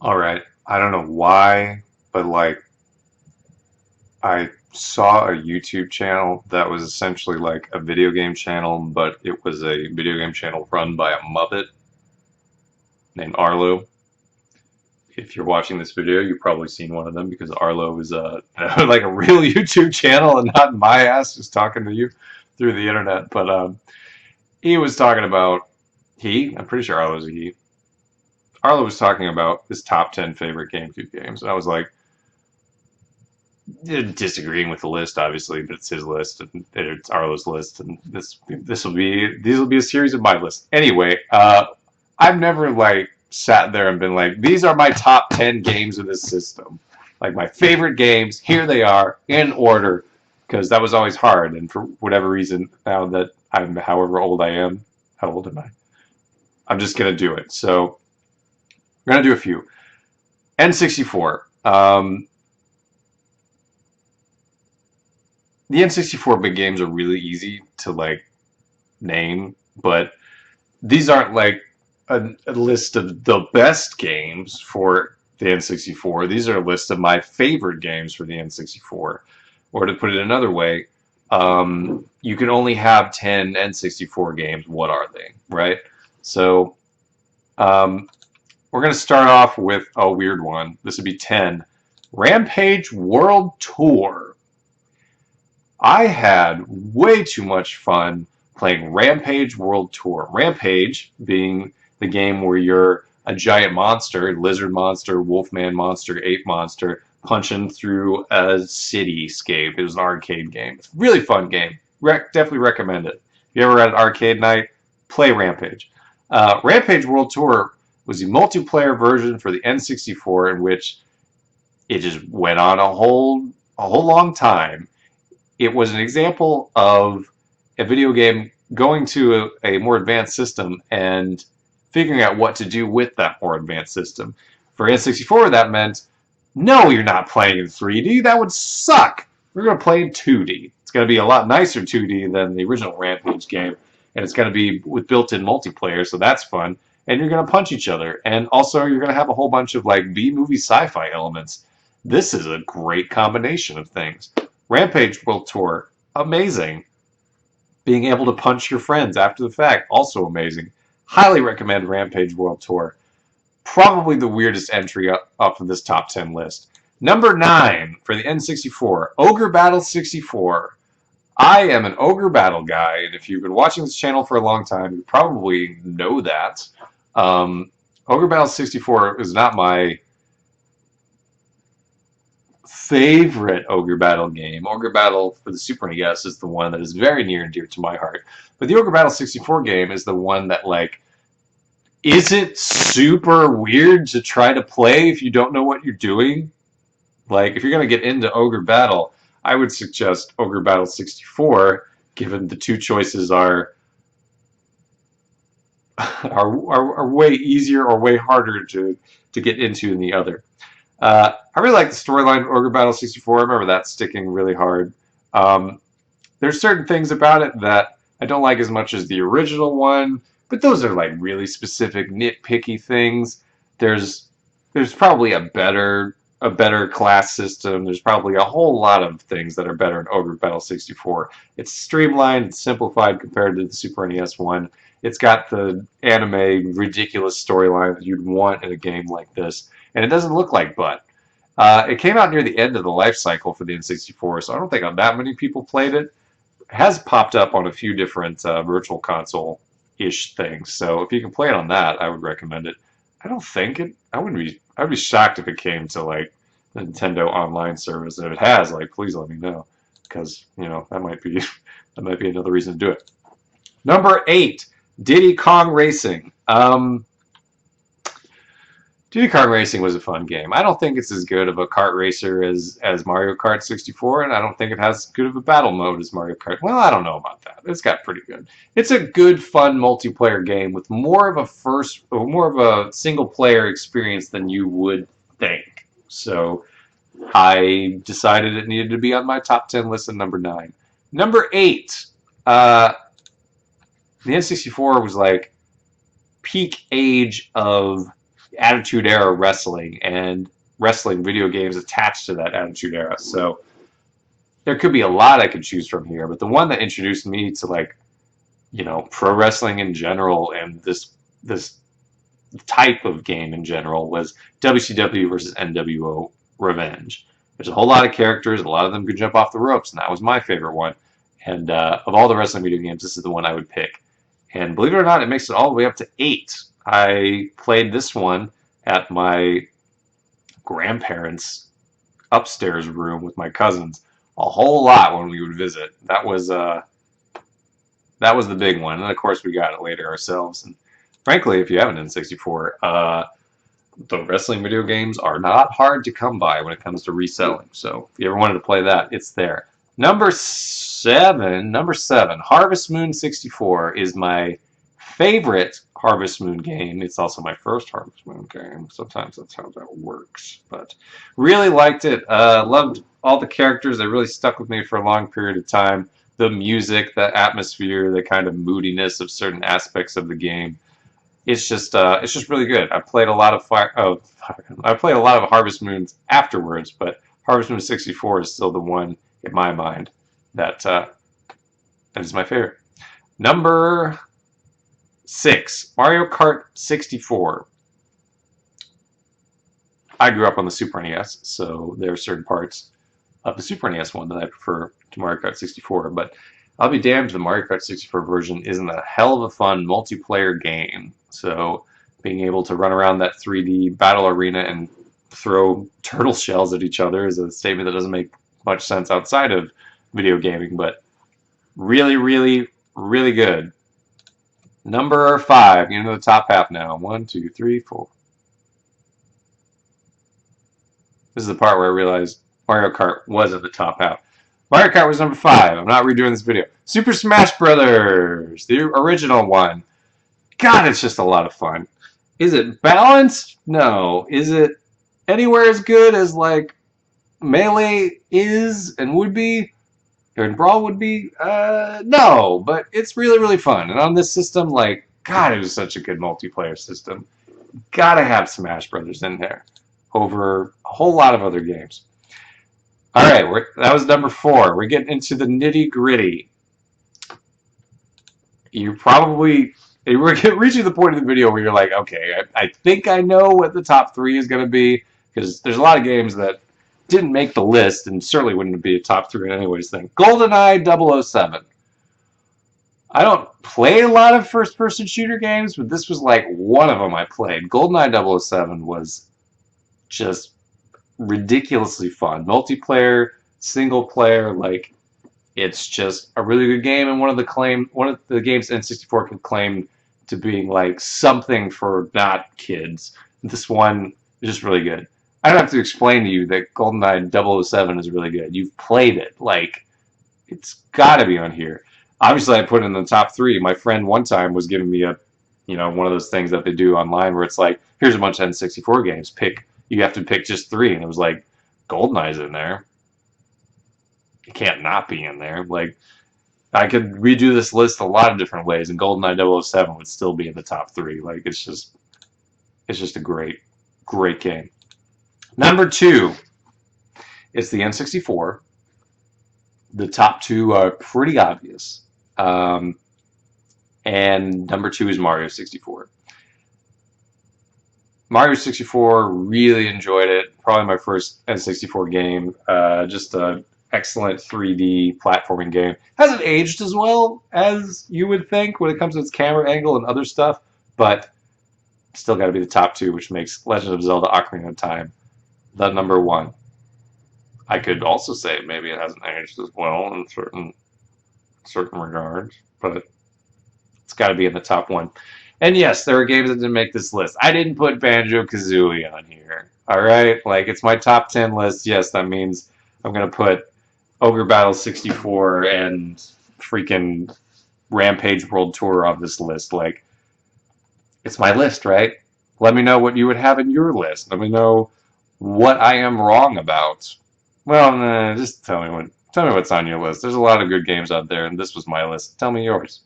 All right. I don't know why, but like I saw a YouTube channel that was essentially like a video game channel, but it was a video game channel run by a Muppet named Arlo. If you're watching this video, you've probably seen one of them because Arlo is like a real YouTube channel and not my ass just talking to you through the internet. But he was talking about I'm pretty sure Arlo's a he. Arlo was talking about his top 10 favorite GameCube games. And I was like, disagreeing with the list, obviously, but it's his list and it's Arlo's list, and these will be a series of my lists. Anyway, I've never like sat there and been like, these are my top 10 games of this system, like my favorite games. Here they are in order, because that was always hard, and for whatever reason, now that I'm however old I am, how old am I? I'm just gonna do it. So I'm gonna do a few. N64. The N64 big games are really easy to like name, but these aren't like a list of the best games for the N64. These are a list of my favorite games for the N64. Or to put it another way, you can only have 10 N64 games. What are they, right? So um, we're going to start off with a weird one. This would be 10. Rampage World Tour. I had way too much fun playing Rampage World Tour. Rampage being the game where you're a giant monster, lizard monster, wolfman monster, ape monster, punching through a cityscape. It was an arcade game. It's a really fun game. Definitely recommend it. If you ever had an arcade night, play Rampage. Rampage World Tour was the multiplayer version for the N64 in which it just went on a whole long time. It was an example of a video game going to a more advanced system and figuring out what to do with that more advanced system. For N64, that meant, no, you're not playing in 3D. That would suck. We're going to play in 2D. It's going to be a lot nicer 2D than the original Rampage game, and it's going to be with built-in multiplayer, so that's fun. And you're going to punch each other, and also you're going to have a whole bunch of like B-movie sci-fi elements. This is a great combination of things. Rampage World Tour, amazing. Being able to punch your friends after the fact, also amazing. Highly recommend Rampage World Tour. Probably the weirdest entry up of this top 10 list. Number 9 for the N64, Ogre Battle 64. I am an Ogre Battle guy, and if you've been watching this channel for a long time, you probably know that. Ogre Battle 64 is not my favorite Ogre Battle game. Ogre Battle for the Super NES is the one that is very near and dear to my heart. But the Ogre Battle 64 game is the one that, like, is it super weird to try to play if you don't know what you're doing? Like, if you're going to get into Ogre Battle, I would suggest Ogre Battle 64, given the two choices are way easier or way harder to get into than the other. I really like the storyline of Ogre Battle 64. I remember that sticking really hard. There's certain things about it that I don't like as much as the original one, but those are like really specific, nitpicky things. There's probably a better class system. There's probably a whole lot of things that are better in Ogre Battle 64. It's streamlined, it's simplified compared to the Super NES one. It's got the anime ridiculous storyline that you'd want in a game like this, and it doesn't look like butt. It came out near the end of the life cycle for the N64, so I don't think that many people played it. It has popped up on a few different virtual console-ish things, so if you can play it on that, I would recommend it. I don't think it. I would be shocked if it came to like the Nintendo Online service. If it has, like, please let me know, because that might be another reason to do it. Number 8, Diddy Kong Racing. Diddy Kong Racing was a fun game. I don't think it's as good of a kart racer as Mario Kart 64, and I don't think it has as good of a battle mode as Mario Kart. Well, I don't know about that. It's got pretty good. It's a good, fun multiplayer game with more of a single player experience than you would think. So I decided it needed to be on my top 10 list at number 9. Number 8, the N64 was like peak age of Attitude Era wrestling and wrestling video games attached to that Attitude Era. So there could be a lot I could choose from here, but the one that introduced me to like, pro wrestling in general and this type of game in general was WCW versus NWO Revenge. There's a whole lot of characters, a lot of them could jump off the ropes, and that was my favorite one. And of all the wrestling video games, this is the one I would pick. And believe it or not, it makes it all the way up to 8. I played this one at my grandparents' upstairs room with my cousins a whole lot when we would visit. That was the big one, and of course we got it later ourselves. And frankly, if you have an N64, the wrestling video games are not hard to come by when it comes to reselling. So if you ever wanted to play that, it's there. Number seven, Harvest Moon 64 is my favorite Harvest Moon game. It's also my first Harvest Moon game. Sometimes that's how that works. But really liked it. Loved all the characters. They really stuck with me for a long period of time. The music, the atmosphere, the kind of moodiness of certain aspects of the game. It's just really good. I played a lot of Harvest Moons afterwards, but Harvest Moon 64 is still the one in my mind that is my favorite. Number 6, Mario Kart 64. I grew up on the Super NES, so there are certain parts of the Super NES one that I prefer to Mario Kart 64, but I'll be damned if the Mario Kart 64 version isn't a hell of a fun multiplayer game. So being able to run around that 3D battle arena and throw turtle shells at each other is a statement that doesn't make much sense outside of video gaming, but really, really, really good. Number 5, into the top half now. 1, 2, 3, 4. This is the part where I realized Mario Kart was at the top half. Mario Kart was number 5. I'm not redoing this video. Super Smash Brothers, the original one. God, it's just a lot of fun. Is it balanced? No. Is it anywhere as good as like Melee is and would be? Or Brawl would be? No, but it's really, really fun. And on this system, like, God, it was such a good multiplayer system. Gotta have Smash Brothers in there over a whole lot of other games. All right, that was number 4. We're getting into the nitty gritty. We're reaching the point of the video where you're like, okay, I think I know what the top 3 is going to be, because there's a lot of games that didn't make the list and certainly wouldn't be a top 3 in anyways thing. GoldenEye 007. I don't play a lot of first-person shooter games, but this was like one of them I played. GoldenEye 007 was just ridiculously fun. Multiplayer, single player, like, it's just a really good game, and one of the games N64 can claim to being like something for not kids. This one is just really good. I don't have to explain to you that GoldenEye 007 is really good. You've played it. Like, it's got to be on here. Obviously, I put it in the top 3. My friend one time was giving me one of those things that they do online where it's like, here's a bunch of N64 games. You have to pick just 3. And it was like, GoldenEye's in there. It can't not be in there. Like, I could redo this list a lot of different ways, and GoldenEye 007 would still be in the top 3. Like, it's just a great, great game. Number 2 is the N64. The top 2 are pretty obvious. And number 2 is Mario 64. Mario 64, really enjoyed it. Probably my first N64 game. Just a excellent 3D platforming game. Hasn't aged as well as you would think when it comes to its camera angle and other stuff, but still got to be the top 2, which makes Legend of Zelda Ocarina of Time the number 1. I could also say maybe it hasn't aged as well in certain regards, but it's got to be in the top 1. And yes, there are games that didn't make this list. I didn't put Banjo-Kazooie on here. All right, like, it's my top 10 list. Yes, that means I'm gonna put Ogre Battle 64 and freaking Rampage World Tour on this list. Like, it's my list, right? Let me know what you would have in your list. Let me know what I am wrong about. Well, just tell me what's on your list. There's a lot of good games out there, and this was my list. Tell me yours.